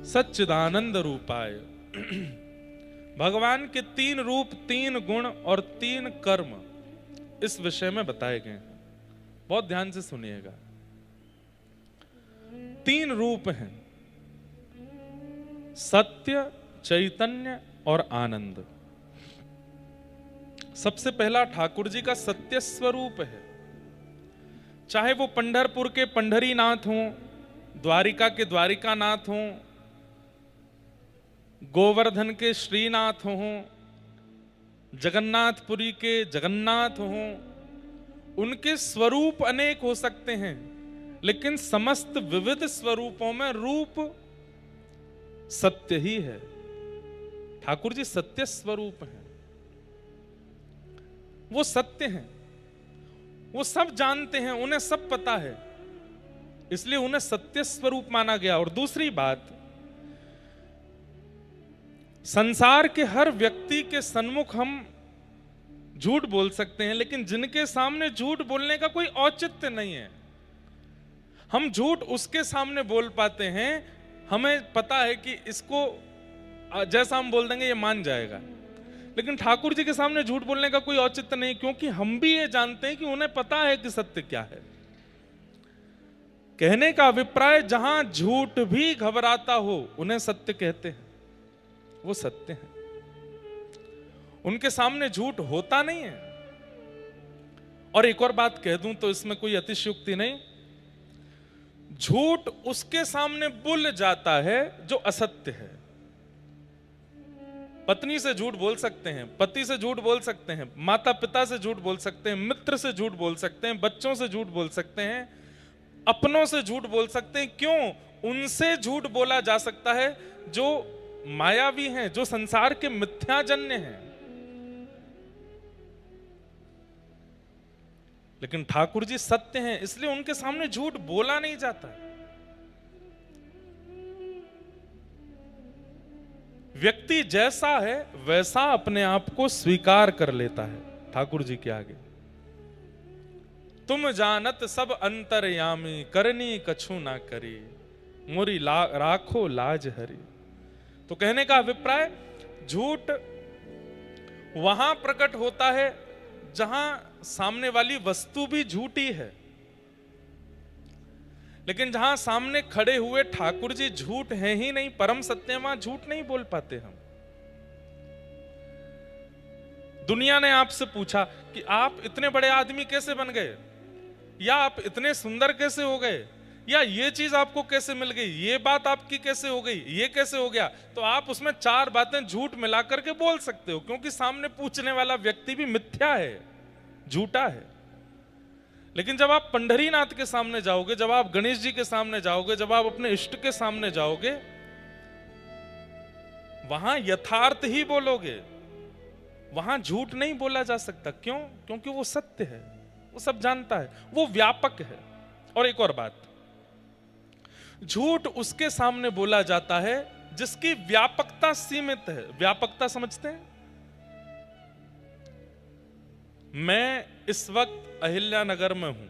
सच्चिदानंद रूपाय। भगवान के 3 रूप, 3 गुण और 3 कर्म इस विषय में बताए गए हैं। बहुत ध्यान से सुनिएगा। 3 रूप हैं, सत्य, चैतन्य और आनंद। सबसे पहला ठाकुर जी का सत्य स्वरूप है। चाहे वो पंढरपुर के पंढरीनाथ हों, द्वारिका के द्वारिकानाथ हों, गोवर्धन के श्रीनाथ हों, जगन्नाथपुरी के जगन्नाथ हों, उनके स्वरूप अनेक हो सकते हैं, लेकिन समस्त विविध स्वरूपों में रूप सत्य ही है। ठाकुर जी सत्य स्वरूप हैं। वो सत्य हैं, वो सब जानते हैं, उन्हें सब पता है, इसलिए उन्हें सत्य स्वरूप माना गया। और दूसरी बात, संसार के हर व्यक्ति के सन्मुख हम झूठ बोल सकते हैं, लेकिन जिनके सामने झूठ बोलने का कोई औचित्य नहीं है। हम झूठ उसके सामने बोल पाते हैं, हमें पता है कि इसको जैसा हम बोल देंगे ये मान जाएगा, लेकिन ठाकुर जी के सामने झूठ बोलने का कोई औचित्य नहीं, क्योंकि हम भी ये जानते हैं कि उन्हें पता है कि सत्य क्या है। कहने का अभिप्राय, जहां झूठ भी घबराता हो उन्हें सत्य कहते हैं, वो सत्य है। उनके सामने झूठ होता नहीं है। और एक और बात कह दूं तो इसमें कोई अतिशयोक्ति नहीं, झूठ उसके सामने बुल जाता है जो असत्य है। पत्नी से झूठ बोल सकते हैं, पति से झूठ बोल सकते हैं, माता पिता से झूठ बोल सकते हैं, मित्र से झूठ बोल सकते हैं, बच्चों से झूठ बोल सकते हैं, अपनों से झूठ बोल सकते हैं। क्यों? उनसे झूठ बोला जा सकता है जो मायावी हैं, जो संसार के मिथ्याजन्य हैं। लेकिन ठाकुर जी सत्य हैं, इसलिए उनके सामने झूठ बोला नहीं जाता। व्यक्ति जैसा है वैसा अपने आप को स्वीकार कर लेता है ठाकुर जी के आगे। तुम जानत सब अंतर्यामी, करनी कछु ना करी, मोरी राखो लाज हरी। तो कहने का अभिप्राय, झूठ वहां प्रकट होता है जहां सामने वाली वस्तु भी झूठी है, लेकिन जहां सामने खड़े हुए ठाकुर जी झूठ है ही नहीं, परम सत्य, वहां झूठ नहीं बोल पाते हम। दुनिया ने आपसे पूछा कि आप इतने बड़े आदमी कैसे बन गए, या आप इतने सुंदर कैसे हो गए, या ये चीज आपको कैसे मिल गई, ये बात आपकी कैसे हो गई, ये कैसे हो गया, तो आप उसमें 4 बातें झूठ मिला करके बोल सकते हो, क्योंकि सामने पूछने वाला व्यक्ति भी मिथ्या है, झूठा है। लेकिन जब आप पंढरीनाथ के सामने जाओगे, जब आप गणेश जी के सामने जाओगे, जब आप अपने इष्ट के सामने जाओगे, वहां यथार्थ ही बोलोगे, वहां झूठ नहीं बोला जा सकता। क्यों? क्योंकि वो सत्य है, वो सब जानता है, वो व्यापक है। और एक और बात, झूठ उसके सामने बोला जाता है जिसकी व्यापकता सीमित है। व्यापकता समझते हैं? मैं इस वक्त अहिल्यानगर में हूं,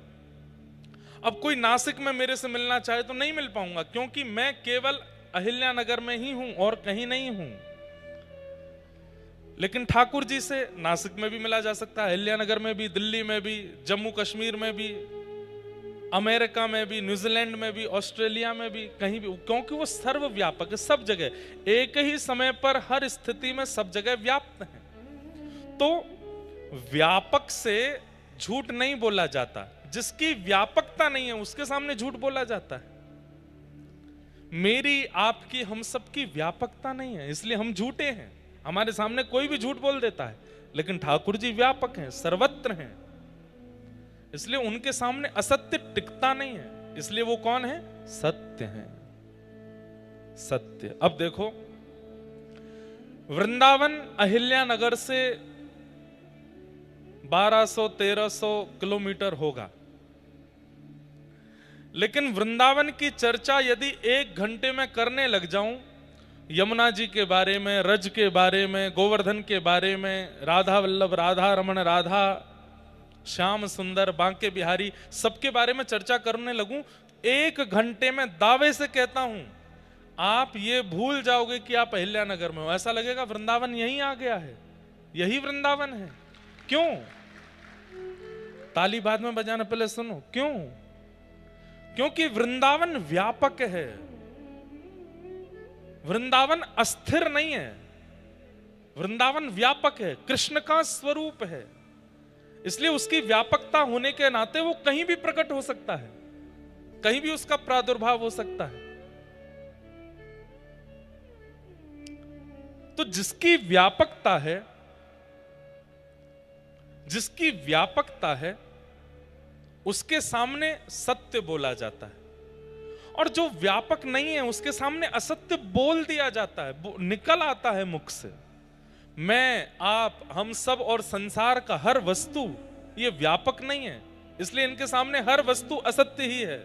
अब कोई नासिक में मेरे से मिलना चाहे तो नहीं मिल पाऊंगा, क्योंकि मैं केवल अहिल्यानगर में ही हूं और कहीं नहीं हूं। लेकिन ठाकुर जी से नासिक में भी मिला जा सकता है, अहिल्यानगर में भी, दिल्ली में भी, जम्मू कश्मीर में भी, अमेरिका में भी, न्यूजीलैंड में भी, ऑस्ट्रेलिया में भी, कहीं भी, क्योंकि वो सर्वव्यापक है, सब जगह, एक ही समय पर हर स्थिति में सब जगह व्याप्त है। तो व्यापक से झूठ नहीं बोला जाता, जिसकी व्यापकता नहीं है उसके सामने झूठ बोला जाता है। मेरी, आपकी, हम सबकी व्यापकता नहीं है, इसलिए हम झूठे हैं। हमारे सामने कोई भी झूठ बोल देता है, लेकिन ठाकुर जी व्यापक हैं, सर्वत्र हैं, इसलिए उनके सामने असत्य टिकता नहीं है, इसलिए वो कौन है? सत्य है, सत्य। अब देखो, वृंदावन अहिल्यानगर से 1200-1300 किलोमीटर होगा, लेकिन वृंदावन की चर्चा यदि 1 घंटे में करने लग जाऊं, यमुना जी के बारे में, रज के बारे में, गोवर्धन के बारे में, राधा वल्लभ, राधा रमण, राधा श्याम सुंदर, बांके बिहारी, सबके बारे में चर्चा करने लगूं, 1 घंटे में दावे से कहता हूं आप ये भूल जाओगे कि आप अहिल्यानगर में हो, ऐसा लगेगा वृंदावन यहीं आ गया है, यही वृंदावन है। क्यों? ताली बाद में बजाना, पहले सुनो क्यों। क्योंकि वृंदावन व्यापक है, वृंदावन अस्थिर नहीं है, वृंदावन व्यापक है, कृष्ण का स्वरूप है। इसलिए उसकी व्यापकता होने के नाते वो कहीं भी प्रकट हो सकता है, कहीं भी उसका प्रादुर्भाव हो सकता है। तो जिसकी व्यापकता है, जिसकी व्यापकता है, उसके सामने सत्य बोला जाता है, और जो व्यापक नहीं है उसके सामने असत्य बोल दिया जाता है, निकल आता है मुख से। मैं, आप, हम सब और संसार का हर वस्तु ये व्यापक नहीं है, इसलिए इनके सामने हर वस्तु असत्य ही है।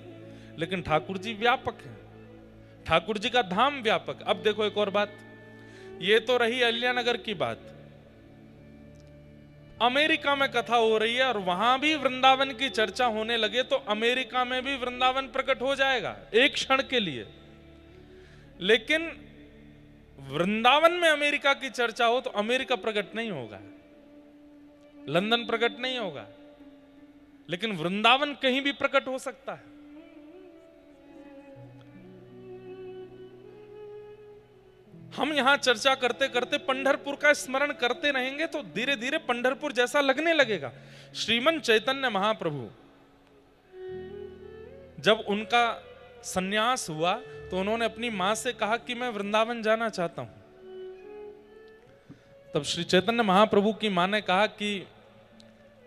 लेकिन ठाकुर जी व्यापक है, ठाकुर जी का धाम व्यापक। अब देखो एक और बात, ये तो रही अहिल्यानगर की बात। अमेरिका में कथा हो रही है और वहां भी वृंदावन की चर्चा होने लगे तो अमेरिका में भी वृंदावन प्रकट हो जाएगा एक क्षण के लिए। लेकिन वृंदावन में अमेरिका की चर्चा हो तो अमेरिका प्रकट नहीं होगा, लंदन प्रकट नहीं होगा, लेकिन वृंदावन कहीं भी प्रकट हो सकता है। हम यहां चर्चा करते करते पंढरपुर का स्मरण करते रहेंगे तो धीरे धीरे पंढरपुर जैसा लगने लगेगा। श्रीमन चैतन्य महाप्रभु जब उनका सन्यास हुआ तो उन्होंने अपनी मां से कहा कि मैं वृंदावन जाना चाहता हूं। तब श्री चैतन्य महाप्रभु की मां ने कहा कि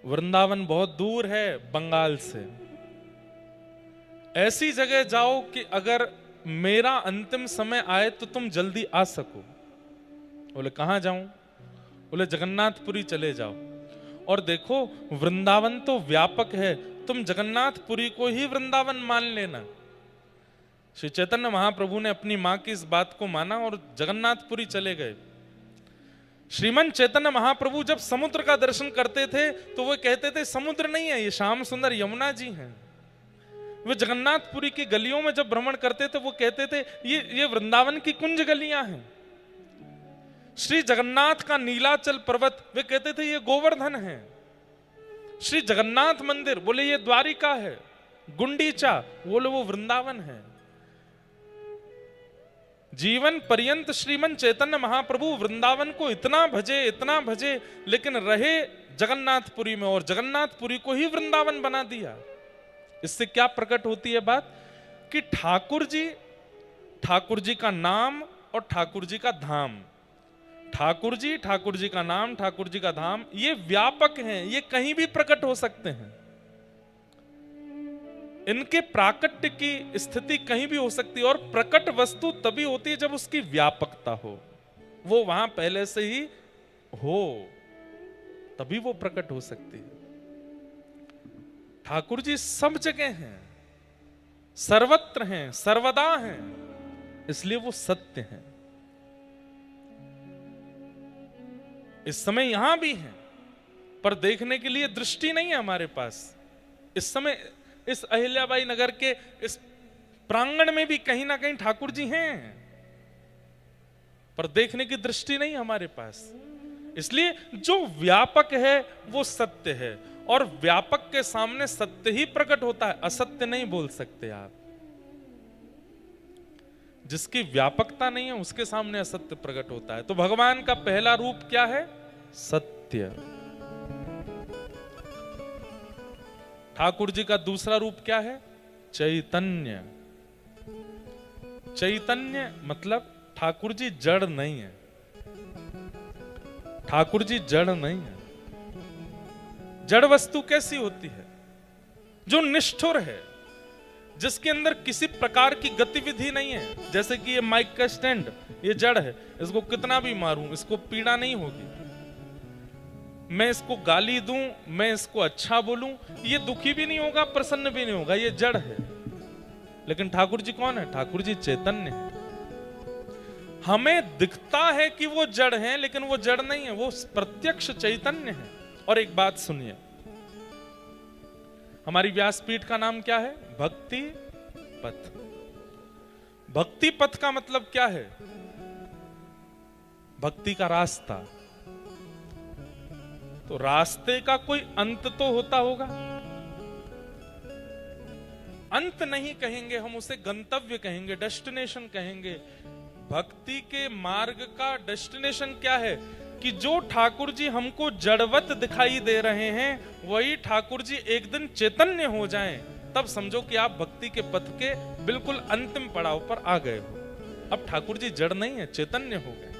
वृंदावन बहुत दूर है बंगाल से, ऐसी जगह जाओ कि अगर मेरा अंतिम समय आए तो तुम जल्दी आ सको। बोले कहां जाऊं? बोले जगन्नाथपुरी चले जाओ। और देखो वृंदावन तो व्यापक है, तुम जगन्नाथपुरी को ही वृंदावन मान लेना। श्री चैतन्य महाप्रभु ने अपनी मां की इस बात को माना और जगन्नाथपुरी चले गए। श्रीमन चैतन्य महाप्रभु जब समुद्र का दर्शन करते थे तो वो कहते थे समुद्र नहीं है, ये श्याम सुंदर यमुना जी हैं। वे जगन्नाथपुरी की गलियों में जब भ्रमण करते थे वो कहते थे ये वृंदावन की कुंज गलियां हैं। श्री जगन्नाथ का नीलाचल पर्वत वे कहते थे ये गोवर्धन है। श्री जगन्नाथ मंदिर बोले ये द्वारिका है। गुंडीचा बोले वो वृंदावन है। जीवन पर्यंत श्रीमन चैतन्य महाप्रभु वृंदावन को इतना भजे, लेकिन रहे जगन्नाथपुरी में और जगन्नाथपुरी को ही वृंदावन बना दिया। इससे क्या प्रकट होती है बात कि ठाकुर जी का नाम और ठाकुर जी का धाम, ठाकुर जी का नाम, ठाकुर जी का धाम, ये व्यापक हैं, ये कहीं भी प्रकट हो सकते हैं। इनके प्राकट्य की स्थिति कहीं भी हो सकती है और प्रकट वस्तु तभी होती है जब उसकी व्यापकता हो, वो वहां पहले से ही हो, तभी वो प्रकट हो सकती है। ठाकुर जी सब जगह हैं, सर्वत्र हैं, सर्वदा हैं, इसलिए वो सत्य हैं। इस समय यहां भी हैं पर देखने के लिए दृष्टि नहीं है हमारे पास। इस समय इस अहिल्याबाई नगर के इस प्रांगण में भी कहीं ना कहीं ठाकुर जी हैं पर देखने की दृष्टि नहीं हमारे पास। इसलिए जो व्यापक है वो सत्य है और व्यापक के सामने सत्य ही प्रकट होता है, असत्य नहीं बोल सकते आप। जिसकी व्यापकता नहीं है उसके सामने असत्य प्रकट होता है। तो भगवान का पहला रूप क्या है? सत्य। ठाकुर जी का दूसरा रूप क्या है? चैतन्य। चैतन्य मतलब ठाकुर जी जड़ नहीं है, ठाकुर जी जड़ नहीं है। जड़ वस्तु कैसी होती है? जो निष्ठुर है, जिसके अंदर किसी प्रकार की गतिविधि नहीं है। जैसे कि ये माइक का स्टैंड, ये जड़ है, इसको कितना भी मारूं इसको पीड़ा नहीं होगी। मैं इसको गाली दूं, मैं इसको अच्छा बोलूं, ये दुखी भी नहीं होगा, प्रसन्न भी नहीं होगा, ये जड़ है। लेकिन ठाकुर जी कौन है? ठाकुर जी चैतन्य है। हमें दिखता है कि वो जड़ है लेकिन वो जड़ नहीं है, वो प्रत्यक्ष चैतन्य है। और एक बात सुनिए, हमारी व्यासपीठ का नाम क्या है? भक्ति पथ। भक्ति पथ का मतलब क्या है? भक्ति का रास्ता। तो रास्ते का कोई अंत तो होता होगा। अंत नहीं कहेंगे हम उसे, गंतव्य कहेंगे, डेस्टिनेशन कहेंगे। भक्ति के मार्ग का डेस्टिनेशन क्या है? कि जो ठाकुर जी हमको जड़वत दिखाई दे रहे हैं वही ठाकुर जी एक दिन चैतन्य हो जाएं, तब समझो कि आप भक्ति के पथ के बिल्कुल अंतिम पड़ाव पर आ गए हो। अब ठाकुर जी जड़ नहीं है, चैतन्य हो गए।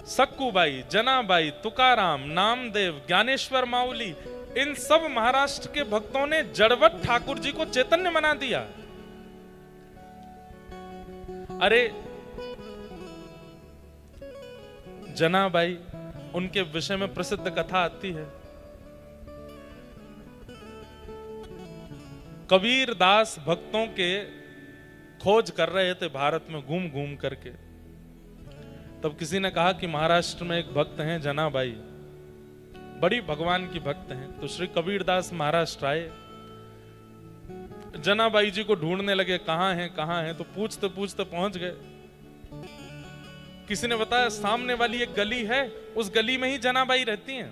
सक्कूबाई, जनाबाई, तुकाराम, नामदेव, ज्ञानेश्वर माउली, इन सब महाराष्ट्र के भक्तों ने जड़वत ठाकुर जी को चैतन्य बना दिया। अरे जनाबाई, उनके विषय में प्रसिद्ध कथा आती है। कबीर दास भक्तों के खोज कर रहे थे भारत में घूम घूम करके। तब किसी ने कहा कि महाराष्ट्र में एक भक्त हैं जनाबाई, बड़ी भगवान की भक्त हैं। तो श्री कबीर दास महाराष्ट्र आए, जनाबाई जी को ढूंढने लगे, कहां हैं कहां हैं। तो पूछते पूछते पहुंच गए। किसी ने बताया सामने वाली एक गली है, उस गली में ही जनाबाई रहती हैं।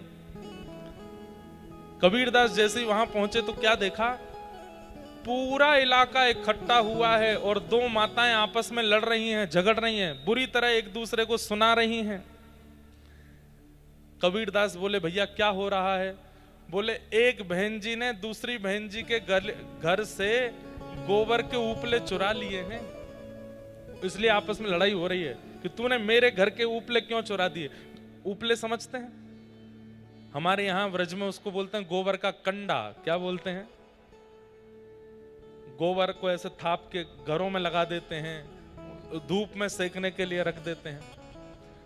कबीरदास जैसे ही वहां पहुंचे तो क्या देखा? पूरा इलाका इकट्ठा हुआ है और दो माताएं आपस में लड़ रही हैं, झगड़ रही हैं, बुरी तरह एक दूसरे को सुना रही हैं। कबीरदास बोले, भैया क्या हो रहा है? बोले, एक बहन जी ने दूसरी बहन जी के घर से गोबर के उपले चुरा लिए हैं, इसलिए आपस में लड़ाई हो रही है कि तूने मेरे घर के उपले क्यों चुरा दिए। उपले समझते हैं? हमारे यहां व्रज में उसको बोलते हैं गोबर का कंडा। क्या बोलते हैं? गोबर को ऐसे थाप के घरों में लगा देते हैं, धूप में सेकने के लिए रख देते हैं।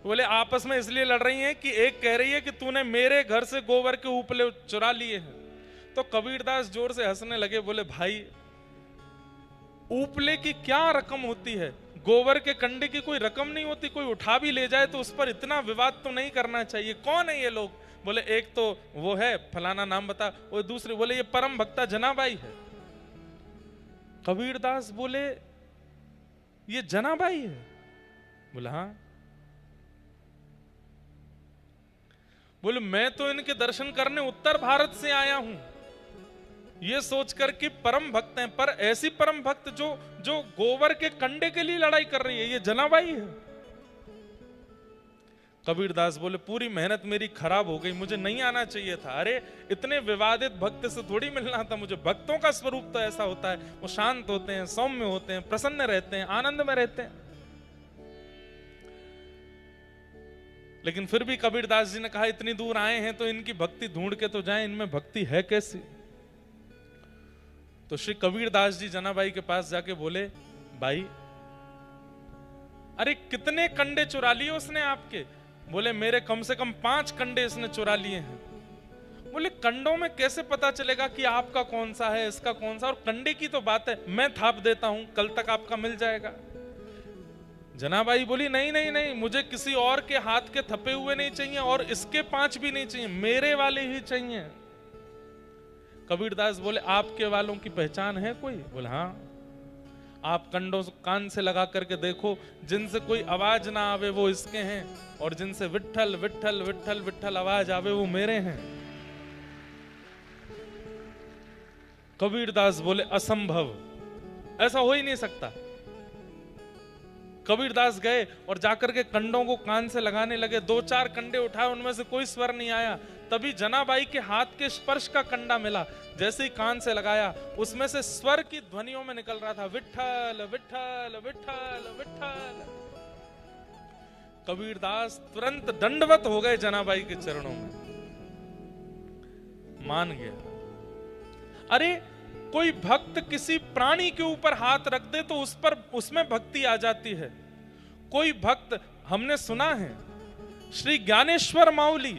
बोले आपस में इसलिए लड़ रही हैं कि एक कह रही है कि तूने मेरे घर से गोबर के उपले चुरा लिए हैं। तो कबीरदास जोर से हंसने लगे, बोले भाई उपले की क्या रकम होती है? गोबर के कंडे की कोई रकम नहीं होती, कोई उठा भी ले जाए तो उस पर इतना विवाद तो नहीं करना चाहिए। कौन है ये लोग? बोले एक तो वो है फलाना नाम बता, और दूसरे बोले ये परम भक्ता जनाबाई है। कबीरदास बोले ये जनाबाई है? बोले हाँ। बोले मैं तो इनके दर्शन करने उत्तर भारत से आया हूं, ये सोचकर कि परम भक्त हैं, पर ऐसी परम भक्त जो गोबर के कंडे के लिए लड़ाई कर रही है, ये जनाबाई है। कबीरदास बोले पूरी मेहनत मेरी खराब हो गई, मुझे नहीं आना चाहिए था। अरे इतने विवादित भक्त से थोड़ी मिलना था मुझे। भक्तों का स्वरूप तो ऐसा होता है, वो शांत होते हैं, सौम्य होते हैं, प्रसन्न रहते हैं, आनंद में रहते हैं। लेकिन फिर भी कबीरदास जी ने कहा इतनी दूर आए हैं तो इनकी भक्ति ढूंढ के तो जाएं, इनमें भक्ति है कैसी। तो श्री कबीरदास जी जनाबाई के पास जाके बोले, भाई अरे कितने कंडे चुरा लिए उसने आपके? बोले मेरे कम से कम 5 कंडे इसने चुरा लिए हैं। बोले कंडों में कैसे पता चलेगा कि आपका कौन सा है, इसका कौन सा? और कंडे की तो बात है, मैं थाप देता हूं, कल तक आपका मिल जाएगा। जनाबाई बोली नहीं नहीं नहीं, मुझे किसी और के हाथ के थपे हुए नहीं चाहिए और इसके 5 भी नहीं चाहिए, मेरे वाले ही चाहिए। कबीरदास बोले आपके वालों की पहचान है कोई? बोले हाँ। आप कंडों कान से लगा करके देखो, जिनसे कोई आवाज ना आवे वो इसके हैं, और जिनसे विट्ठल विट्ठल विट्ठल विट्ठल आवाज आवे वो मेरे हैं। कबीरदास बोले असंभव, ऐसा हो ही नहीं सकता। कबीरदास गए और जाकर के कंडों को कान से लगाने लगे। 2-4 कंडे उठाए, उनमें से कोई स्वर नहीं आया। तभी जनाबाई के हाथ के स्पर्श का कंडा मिला। जैसे ही कान से लगाया, उसमें से स्वर की ध्वनियों में निकल रहा था विट्ठल विट्ठल विट्ठल विट्ठल। कबीरदास तुरंत दंडवत हो गए जनाबाई के चरणों में, मान गया। अरे कोई भक्त किसी प्राणी के ऊपर हाथ रख दे तो उसमें भक्ति आ जाती है। कोई भक्त, हमने सुना है श्री ज्ञानेश्वर माउली,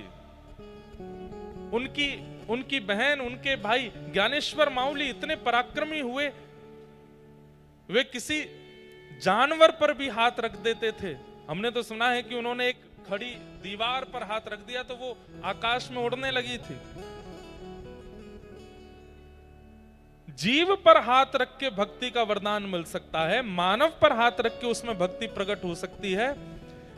उनकी बहन, उनके भाई ज्ञानेश्वर माउली इतने पराक्रमी हुए, वे किसी जानवर पर भी हाथ रख देते थे। हमने तो सुना है कि उन्होंने एक खड़ी दीवार पर हाथ रख दिया तो वो आकाश में उड़ने लगी थी। जीव पर हाथ रख के भक्ति का वरदान मिल सकता है, मानव पर हाथ रख के उसमें भक्ति प्रकट हो सकती है,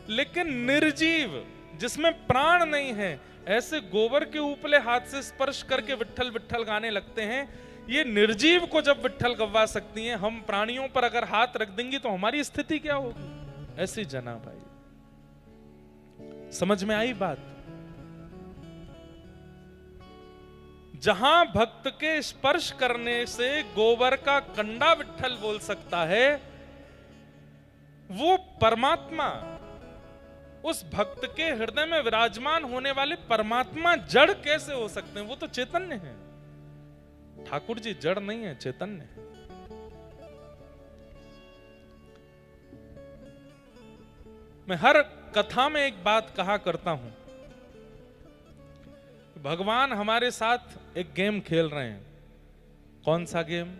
लेकिन निर्जीव जिसमें प्राण नहीं है, ऐसे गोबर के ऊपले हाथ से स्पर्श करके विट्ठल विट्ठल गाने लगते हैं। ये निर्जीव को जब विट्ठल गवा सकती हैं, हम प्राणियों पर अगर हाथ रख देंगी तो हमारी स्थिति क्या होगी? ऐसी जना भाई, समझ में आई बात? जहां भक्त के स्पर्श करने से गोबर का कंडा विट्ठल बोल सकता है, वो परमात्मा, उस भक्त के हृदय में विराजमान होने वाले परमात्मा जड़ कैसे हो सकते हैं? वो तो चैतन्य है। ठाकुर जी जड़ नहीं है, चैतन्य है। मैं हर कथा में एक बात कहा करता हूं, भगवान हमारे साथ एक गेम खेल रहे हैं। कौन सा गेम?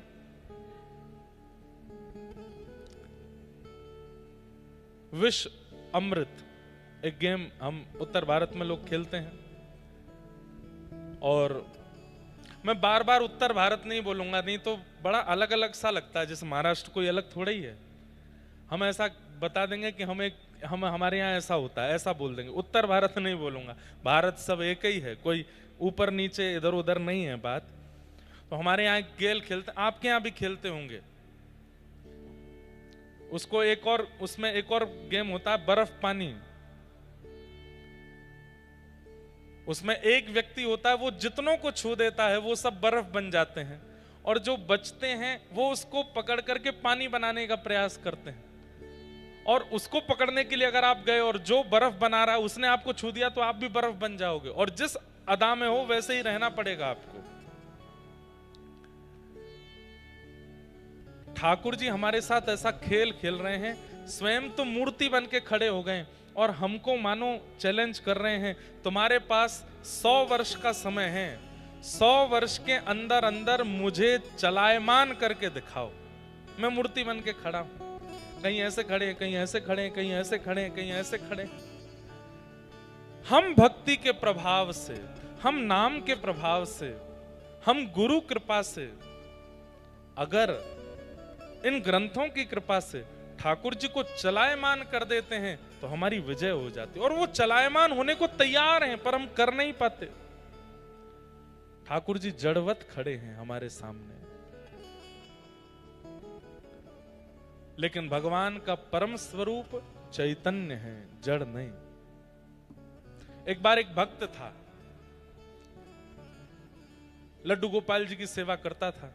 विष अमृत। एक गेम हम उत्तर भारत में लोग खेलते हैं, और मैं बार बार उत्तर भारत नहीं बोलूंगा, नहीं तो बड़ा अलग अलग सा लगता है, जैसे महाराष्ट्र कोई अलग थोड़ा ही है। हम ऐसा बता देंगे कि हम हमारे यहाँ ऐसा होता है, ऐसा बोल देंगे। उत्तर भारत नहीं बोलूंगा, भारत सब एक ही है, कोई ऊपर नीचे इधर उधर नहीं है बात। तो हमारे यहाँ गेल खेलते, आपके यहाँ भी खेलते होंगे उसको। एक और उसमें एक और गेम होता है बर्फ पानी। उसमें एक व्यक्ति होता है, वो जितनों को छू देता है वो सब बर्फ बन जाते हैं, और जो बचते हैं वो उसको पकड़ करके पानी बनाने का प्रयास करते हैं। और उसको पकड़ने के लिए अगर आप गए और जो बर्फ बना रहा है उसने आपको छू दिया तो आप भी बर्फ बन जाओगे, और जिस अदा में हो वैसे ही रहना पड़ेगा आपको। ठाकुर जी हमारे साथ ऐसा खेल खेल रहे हैं, स्वयं तो मूर्ति बन के खड़े हो गए और हमको मानो चैलेंज कर रहे हैं, तुम्हारे पास 100 वर्ष का समय है, 100 वर्ष के अंदर अंदर मुझे चलायमान करके दिखाओ। मैं मूर्ति बन के खड़ा हूं, कहीं ऐसे खड़े, कहीं ऐसे खड़े, कहीं ऐसे खड़े, कहीं ऐसे खड़े। हम भक्ति के प्रभाव से, हम नाम के प्रभाव से, हम गुरु कृपा से, अगर इन ग्रंथों की कृपा से ठाकुर जी को चलायमान कर देते हैं तो हमारी विजय हो जाती है। और वो चलायमान होने को तैयार हैं, पर हम कर नहीं पाते। ठाकुर जी जड़वत खड़े हैं हमारे सामने, लेकिन भगवान का परम स्वरूप चैतन्य है, जड़ नहीं। एक बार एक भक्त था, लड्डू गोपाल जी की सेवा करता था,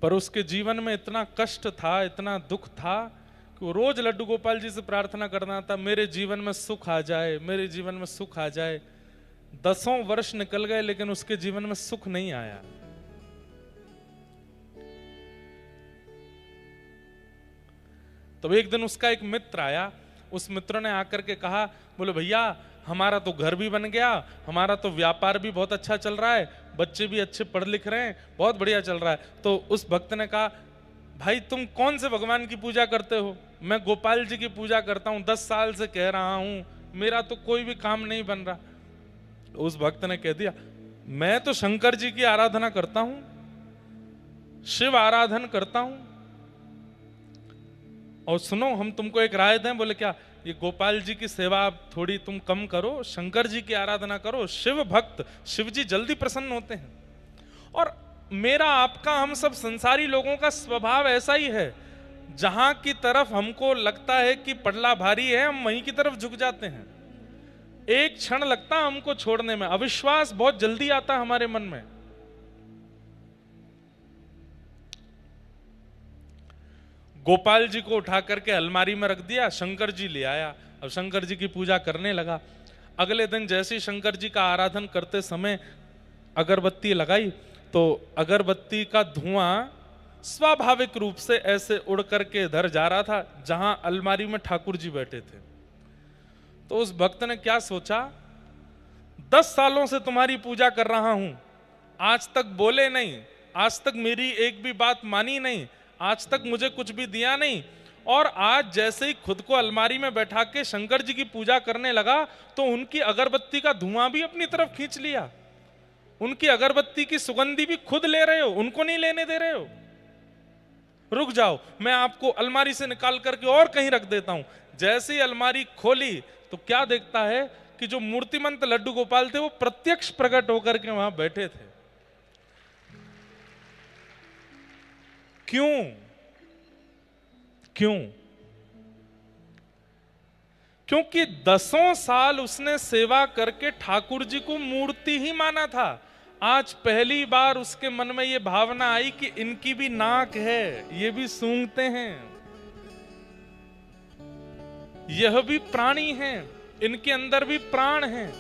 पर उसके जीवन में इतना कष्ट था, इतना दुख था कि वो रोज लड्डू गोपाल जी से प्रार्थना करना था, मेरे जीवन में सुख आ जाए, मेरे जीवन में सुख आ जाए। 10 वर्ष निकल गए लेकिन उसके जीवन में सुख नहीं आया। तो एक दिन उसका एक मित्र आया, उस मित्र ने आकर के कहा, बोले भैया हमारा तो घर भी बन गया, हमारा तो व्यापार भी बहुत अच्छा चल रहा है, बच्चे भी अच्छे पढ़ लिख रहे हैं, बहुत बढ़िया चल रहा है। तो उस भक्त ने कहा, भाई तुम कौन से भगवान की पूजा करते हो? मैं गोपाल जी की पूजा करता हूँ, 10 साल से कह रहा हूँ, मेरा तो कोई भी काम नहीं बन रहा। उस भक्त ने कह दिया, मैं तो शंकर जी की आराधना करता हूँ, शिव आराधन करता हूँ, और सुनो हम तुमको एक राय दें। बोले क्या? ये गोपाल जी की सेवा थोड़ी तुम कम करो, शंकर जी की आराधना करो, शिव भक्त, शिव जी जल्दी प्रसन्न होते हैं। और मेरा आपका, हम सब संसारी लोगों का स्वभाव ऐसा ही है, जहां की तरफ हमको लगता है कि पड़ला भारी है, हम वहीं की तरफ झुक जाते हैं। एक क्षण लगता है हमको छोड़ने में, अविश्वास बहुत जल्दी आता है हमारे मन में। गोपाल जी को उठा करके अलमारी में रख दिया, शंकर जी ले आया, अब शंकर जी की पूजा करने लगा। अगले दिन जैसे ही शंकर जी का आराधन करते समय अगरबत्ती लगाई तो अगरबत्ती का धुआं स्वाभाविक रूप से ऐसे उड़ करके इधर जा रहा था जहां अलमारी में ठाकुर जी बैठे थे। तो उस भक्त ने क्या सोचा, 10 सालों से तुम्हारी पूजा कर रहा हूं, आज तक बोले नहीं, आज तक मेरी एक भी बात मानी नहीं, आज तक मुझे कुछ भी दिया नहीं, और आज जैसे ही खुद को अलमारी में बैठा के शंकर जी की पूजा करने लगा तो उनकी अगरबत्ती का धुआं भी अपनी तरफ खींच लिया। उनकी अगरबत्ती की सुगंधी भी खुद ले रहे हो, उनको नहीं लेने दे रहे हो। रुक जाओ, मैं आपको अलमारी से निकाल करके और कहीं रख देता हूं। जैसे ही अलमारी खोली तो क्या देखता है कि जो मूर्तिमंत लड्डू गोपाल थे वो प्रत्यक्ष प्रकट होकर के वहां बैठे थे। क्यों? क्यों? क्योंकि 10 साल उसने सेवा करके ठाकुर जी को मूर्ति ही माना था। आज पहली बार उसके मन में यह भावना आई कि इनकी भी नाक है, ये भी सूंघते हैं, यह भी प्राणी हैं, इनके अंदर भी प्राण हैं।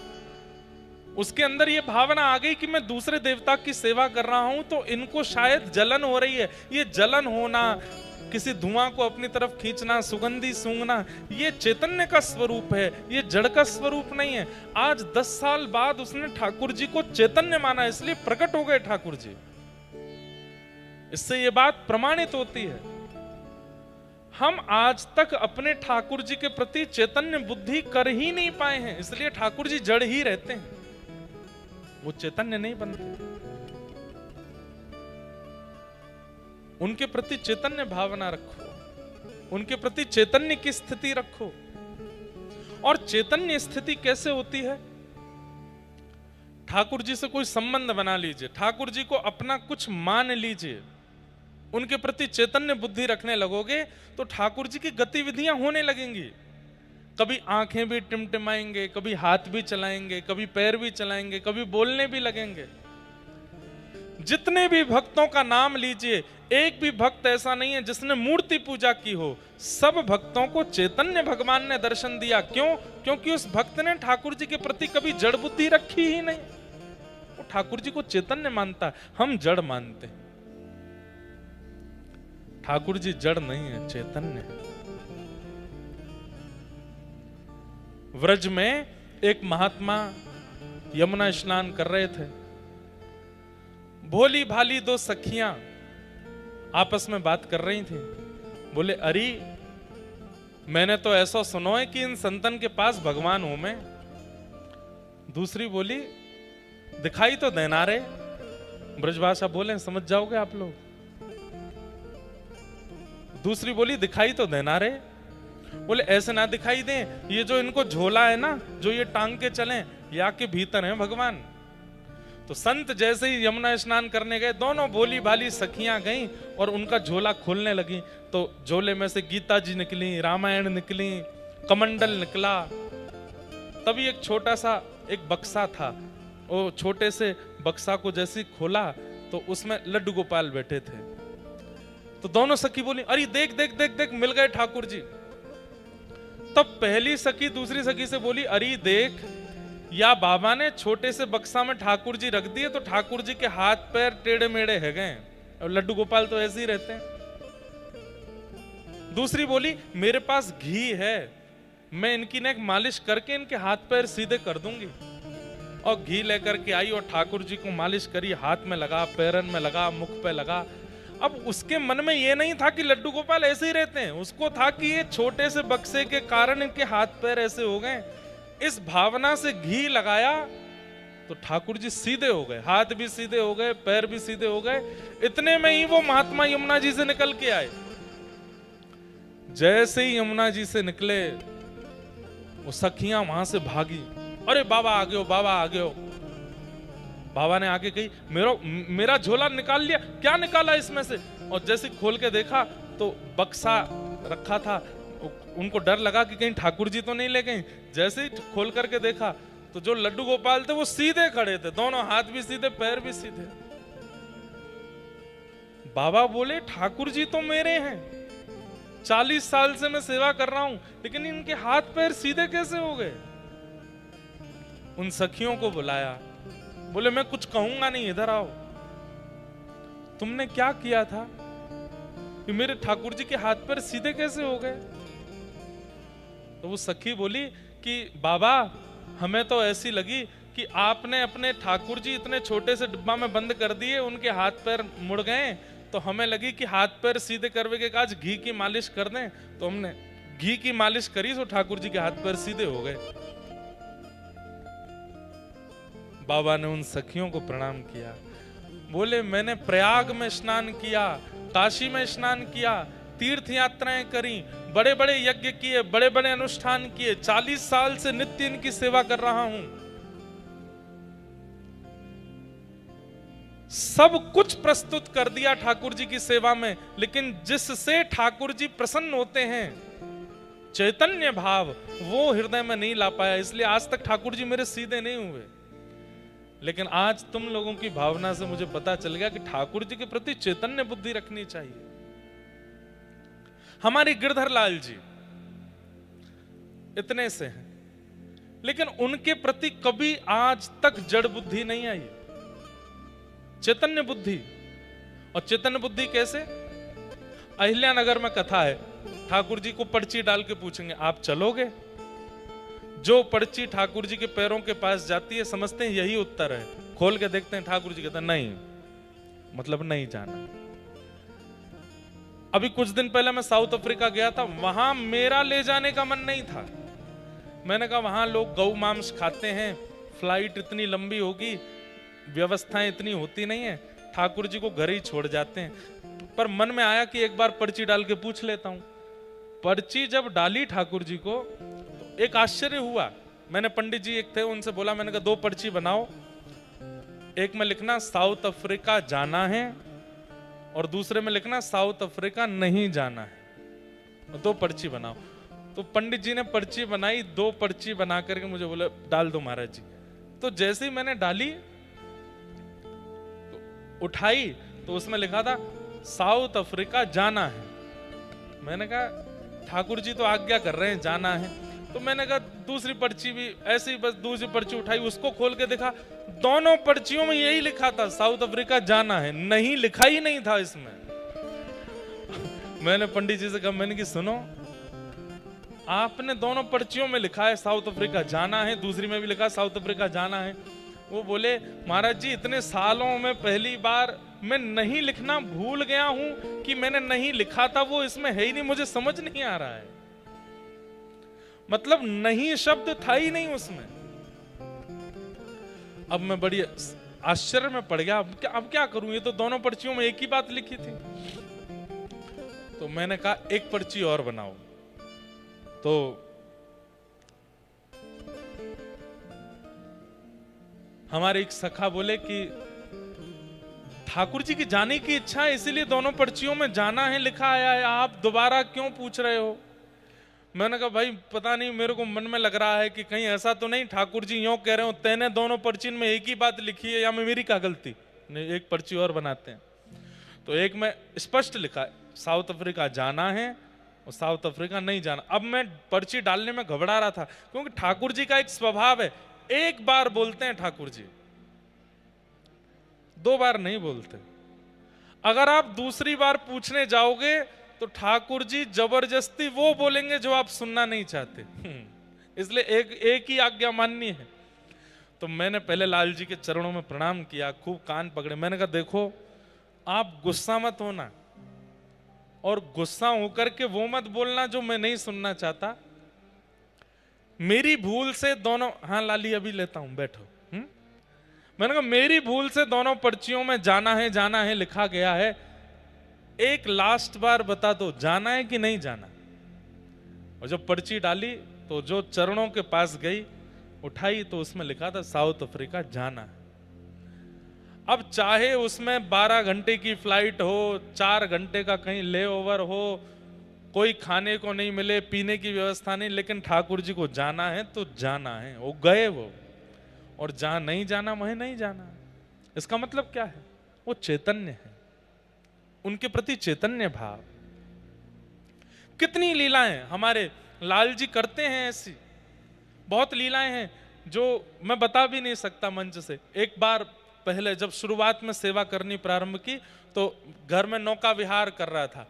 उसके अंदर यह भावना आ गई कि मैं दूसरे देवता की सेवा कर रहा हूं तो इनको शायद जलन हो रही है। ये जलन होना, किसी धुआं को अपनी तरफ खींचना, सुगंधी सूंघना, ये चैतन्य का स्वरूप है, ये जड़ का स्वरूप नहीं है। आज 10 साल बाद उसने ठाकुर जी को चैतन्य माना, इसलिए प्रकट हो गए ठाकुर जी। इससे ये बात प्रमाणित होती है। हम आज तक अपने ठाकुर जी के प्रति चैतन्य बुद्धि कर ही नहीं पाए हैं, इसलिए ठाकुर जी जड़ ही रहते हैं, वो चैतन्य नहीं बनते। उनके प्रति चैतन्य भावना रखो, उनके प्रति चैतन्य की स्थिति रखो। और चैतन्य स्थिति कैसे होती है? ठाकुर जी से कोई संबंध बना लीजिए, ठाकुर जी को अपना कुछ मान लीजिए, उनके प्रति चैतन्य बुद्धि रखने लगोगे तो ठाकुर जी की गतिविधियां होने लगेंगी। कभी आंखें भी टिमटिमाएंगे, कभी हाथ भी चलाएंगे, कभी पैर भी चलाएंगे, कभी बोलने भी लगेंगे। जितने भी भक्तों का नाम लीजिए, एक भी भक्त ऐसा नहीं है जिसने मूर्ति पूजा की हो। सब भक्तों को चैतन्य भगवान ने दर्शन दिया। क्यों? क्योंकि उस भक्त ने ठाकुर जी के प्रति कभी जड़ बुद्धि रखी ही नहीं। वो ठाकुर जी को चैतन्य मानता है, हम जड़ मानते हैं। ठाकुर जी जड़ नहीं है, चैतन्य है। व्रज में एक महात्मा यमुना स्नान कर रहे थे। भोली भाली 2 सखियां आपस में बात कर रही थी। बोले, अरे मैंने तो ऐसा सुना है कि इन संतन के पास भगवान हूं मैं। दूसरी बोली, दिखाई तो देना रे। ब्रजभाषा बोले, समझ जाओगे आप लोग। दूसरी बोली, दिखाई तो देना रे। बोले, ऐसे ना दिखाई दे, ये जो इनको झोला है ना, जो ये टांग के चले, या के भीतर है भगवान। तो संत जैसे ही यमुना स्नान करने गए, दोनों भोली भाली सखियां गईं और उनका झोला खोलने लगी। तो झोले में से गीता जी निकली, रामायण निकली, कमंडल निकला। तभी एक छोटा सा एक बक्सा था। वो छोटे से बक्सा को जैसे ही खोला तो उसमें लड्डू गोपाल बैठे थे। तो दोनों सखी बोली, अरे देख देख देख देख, मिल गए ठाकुर जी। तब पहली सखी दूसरी सखी से बोली, अरे देख, या बाबा ने छोटे से बक्सा में ठाकुर जी रख दिए तो ठाकुर जी के हाथ पैर टेढ़े मेढ़े है गए, और लड्डू गोपाल तो ऐसे ही रहते हैं। दूसरी बोली, मेरे पास घी है, मैं इनकी नेक मालिश करके इनके हाथ पैर सीधे कर दूंगी। और घी लेकर के आई और ठाकुर जी को मालिश करी, हाथ में लगा, पैरन में लगा, मुख पे लगा। अब उसके मन में ये नहीं था कि लड्डू गोपाल ऐसे ही रहते हैं, उसको था कि ये छोटे से बक्से के कारण इनके हाथ पैर ऐसे हो गए। इस भावना से घी लगाया तो ठाकुर जी सीधे हो गए, हाथ भी सीधे हो गए, पैर भी सीधे हो गए। इतने में ही वो महात्मा यमुना जी से निकल के आए। जैसे ही यमुना जी से निकले, वो सखियां वहां से भागी, अरे बाबा आ गए हो, बाबा आ गए हो। बाबा ने आके कही, मेरा झोला निकाल लिया। क्या निकाला इसमें से? और जैसे खोल के देखा तो बक्सा रखा था। उनको डर लगा कि कहीं ठाकुर जी तो नहीं ले गए। जैसे ही खोल करके देखा तो जो लड्डू गोपाल थे वो सीधे खड़े थे, दोनों हाथ भी सीधे, पैर भी सीधे। बाबा बोले, ठाकुर जी तो मेरे हैं, 40 साल से मैं सेवा कर रहा हूं, लेकिन इनके हाथ पैर सीधे कैसे हो गए? उन सखियों को बुलाया, बोले, मैं कुछ कहूंगा नहीं, इधर आओ। तुमने क्या किया था कि मेरे ठाकुर जी के हाथ पैर सीधे कैसे हो गए? तो वो सखी बोली कि बाबा, हमें तो ऐसी लगी कि आपने अपने ठाकुर जी इतने छोटे से डिब्बा में बंद कर दिए, उनके हाथ पैर मुड़ गए, तो हमें लगी कि हाथ पैर सीधे करवे के आज घी की मालिश कर दें। तो हमने घी की मालिश करी तो ठाकुर जी के हाथ पैर सीधे हो गए। बाबा ने उन सखियों को प्रणाम किया, बोले मैंने प्रयाग में स्नान किया, काशी में स्नान किया, तीर्थ यात्राएं करी, बड़े बड़े यज्ञ किए, बड़े बड़े अनुष्ठान किए, 40 साल से नित्य इनकी सेवा कर रहा हूं, सब कुछ प्रस्तुत कर दिया ठाकुर जी की सेवा में, लेकिन जिससे ठाकुर जी प्रसन्न होते हैं, चैतन्य भाव, वो हृदय में नहीं ला पाया। इसलिए आज तक ठाकुर जी मेरे सीधे नहीं हुए। लेकिन आज तुम लोगों की भावना से मुझे पता चल गया कि ठाकुर जी के प्रति चैतन्य बुद्धि रखनी चाहिए। हमारी गिरधर लाल जी इतने से हैं, लेकिन उनके प्रति कभी आज तक जड़ बुद्धि नहीं आई, चैतन्य बुद्धि। और चैतन्य बुद्धि कैसे? अहिल्यानगर में कथा है, ठाकुर जी को पर्ची डाल के पूछेंगे आप चलोगे? जो पर्ची ठाकुर जी के पैरों के पास जाती है समझते हैं यही उत्तर है, खोल के देखते हैं ठाकुर जी कहते हैं नहीं, मतलब नहीं जाना। अभी कुछ दिन पहले मैं साउथ अफ्रीका गया था, वहां मेरा ले जाने का मन नहीं था। मैंने कहा वहां लोग गौ मांस खाते हैं, फ्लाइट इतनी लंबी होगी, व्यवस्थाएं इतनी होती नहीं है, ठाकुर जी को घर ही छोड़ जाते हैं। पर मन में आया कि एक बार पर्ची डाल के पूछ लेता हूं। पर्ची जब डाली ठाकुर जी को तो एक आश्चर्य हुआ। मैंने पंडित जी एक थे, उनसे बोला, मैंने कहा 2 पर्ची बनाओ, एक में लिखना साउथ अफ्रीका जाना है और दूसरे में लिखना साउथ अफ्रीका नहीं जाना है, 2 पर्ची बनाओ। तो पंडित जी ने पर्ची बनाई, 2 पर्ची बना करके मुझे बोले डाल दो महाराज जी। तो जैसे ही मैंने डाली तो उठाई तो उसमें लिखा था साउथ अफ्रीका जाना है। मैंने कहा ठाकुर जी तो आज्ञा कर रहे हैं जाना है। तो मैंने कहा दूसरी पर्ची भी ऐसे ही, बस दूसरी पर्ची उठाई, उसको खोल के देखा, दोनों पर्चियों में यही लिखा था साउथ अफ्रीका जाना है, नहीं लिखा ही नहीं था इसमें। मैंने पंडित जी से कहा, मैंने कि सुनो, आपने दोनों पर्चियों में लिखा है साउथ अफ्रीका जाना है, दूसरी में भी लिखा है साउथ अफ्रीका जाना है। वो बोले महाराज जी इतने सालों में पहली बार मैं नहीं लिखना भूल गया हूं कि मैंने नहीं लिखा था, वो इसमें है ही नहीं, मुझे समझ नहीं आ रहा है। मतलब नहीं शब्द था ही नहीं उसमें। अब मैं बड़ी आश्चर्य में पड़ गया, अब क्या करूं, ये तो दोनों पर्चियों में एक ही बात लिखी थी। तो मैंने कहा एक पर्ची और बनाओ। तो हमारे एक सखा बोले कि ठाकुर जी की जाने की इच्छा है, इसीलिए दोनों पर्चियों में जाना है लिखा आया है, आप दोबारा क्यों पूछ रहे हो? मैंने कहा भाई पता नहीं, मेरे को मन में लग रहा है कि कहीं ऐसा तो नहीं ठाकुर जी यूं कह रहे हो तेने दोनों पर्ची में एक ही बात लिखी है, या मैं मेरी क्या गलती? नहीं, एक पर्ची और बनाते हैं। तो एक में स्पष्ट लिखा है साउथ अफ्रीका जाना है और साउथ अफ्रीका नहीं जाना। अब मैं पर्ची डालने में घबरा रहा था, क्योंकि ठाकुर जी का एक स्वभाव है, एक बार बोलते हैं ठाकुर जी, 2 बार नहीं बोलते। अगर आप दूसरी बार पूछने जाओगे तो ठाकुर जी जबरदस्ती वो बोलेंगे जो आप सुनना नहीं चाहते। इसलिए एक ही आज्ञा माननी है। तो मैंने पहले लाल जी के चरणों में प्रणाम किया, खूब कान पकड़े। मैंने कहा देखो आप गुस्सा मत होना, और गुस्सा होकर के वो मत बोलना जो मैं नहीं सुनना चाहता। मेरी भूल से दोनों, हाँ लाली अभी लेता हूं बैठो। मैंने कहा मेरी भूल से दोनों पर्चियों में जाना है लिखा गया है, एक लास्ट बार बता दो जाना है कि नहीं जाना। और जब पर्ची डाली तो जो चरणों के पास गई, उठाई तो उसमें लिखा था साउथ अफ्रीका जाना है। अब चाहे उसमें 12 घंटे की फ्लाइट हो, 4 घंटे का कहीं ले ओवर हो, कोई खाने को नहीं मिले, पीने की व्यवस्था नहीं, लेकिन ठाकुर जी को जाना है तो जाना है। वो गए वो, और जहां नहीं जाना वहीं नहीं जाना। इसका मतलब क्या है? वो चैतन्य है, उनके प्रति चैतन्य भाव। कितनी लीलाएं हमारे लाल जी करते हैं, ऐसी बहुत लीलाएं हैं जो मैं बता भी नहीं सकता मंच से। एक बार पहले जब शुरुआत में सेवा करनी प्रारंभ की तो घर में नौका विहार कर रहा था,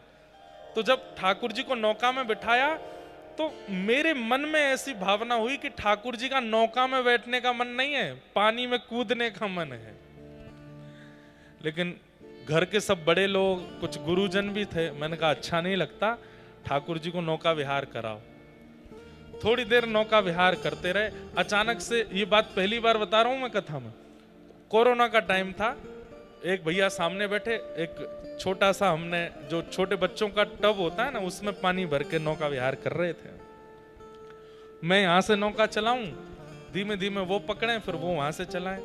तो जब ठाकुर जी को नौका में बिठाया तो मेरे मन में ऐसी भावना हुई कि ठाकुर जी का नौका में बैठने का मन नहीं है, पानी में कूदने का मन है। लेकिन घर के सब बड़े लोग, कुछ गुरुजन भी थे, मैंने कहा अच्छा नहीं लगता, ठाकुर जी को नौका विहार कराओ। थोड़ी देर नौका विहार करते रहे। अचानक से, ये बात पहली बार बता रहा हूं मैं कथा में, कोरोना का टाइम था, एक भैया सामने बैठे, एक छोटा सा, हमने जो छोटे बच्चों का टब होता है ना, उसमें पानी भर के नौका विहार कर रहे थे। मैं यहां से नौका चलाऊं, धीमे धीमे वो पकड़े, फिर वो वहां से चलाएं।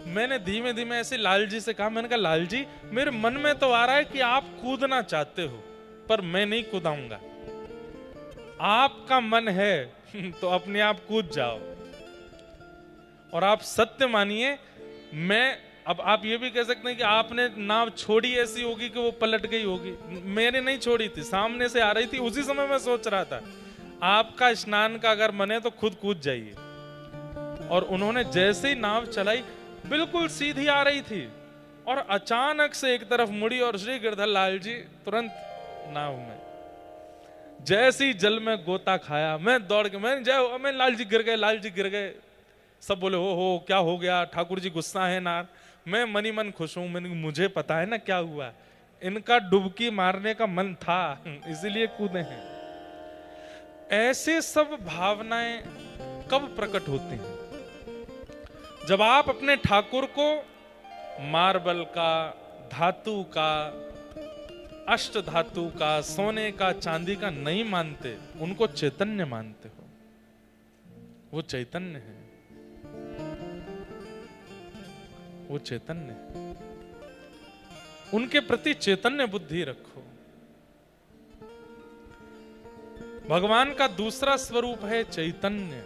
मैंने धीमे धीमे ऐसे लाल जी से कहा, मैंने कहा लाल जी, मेरे मन में तो आ रहा है कि आप कूदना चाहते हो, पर मैं नहीं कूदाऊंगा। आपका मन है तो अपने आप कूद जाओ। और आप सत्य मानिए, मैं, अब आप ये भी कह सकते हैं कि आपने नाव छोड़ी ऐसी होगी कि वो पलट गई होगी। मैंने नहीं छोड़ी थी, सामने से आ रही थी, उसी समय मैं सोच रहा था आपका स्नान का अगर मन है तो खुद कूद जाइए। और उन्होंने जैसे ही नाव चलाई, बिल्कुल सीधी आ रही थी, और अचानक से एक तरफ मुड़ी और श्री गिरधर लाल जी तुरंत नाव में। जैसे ही जल में गोता खाया, मैं दौड़ के, मैं लाल जी गिर गए, लाल जी गिर गए। सब बोले हो क्या हो गया, ठाकुर जी गुस्सा है ना। मैं मनी मन खुश हूं, मैंने, मुझे पता है ना क्या हुआ, इनका डुबकी मारने का मन था, इसीलिए कूदे हैं। ऐसे सब भावनाएं कब प्रकट होती हैं? जब आप अपने ठाकुर को मार्बल का, धातु का, अष्ट धातु का, सोने का, चांदी का नहीं मानते, उनको चैतन्य मानते हो। वो चैतन्य है, वो चैतन्य है। उनके प्रति चैतन्य बुद्धि रखो। भगवान का दूसरा स्वरूप है चैतन्य।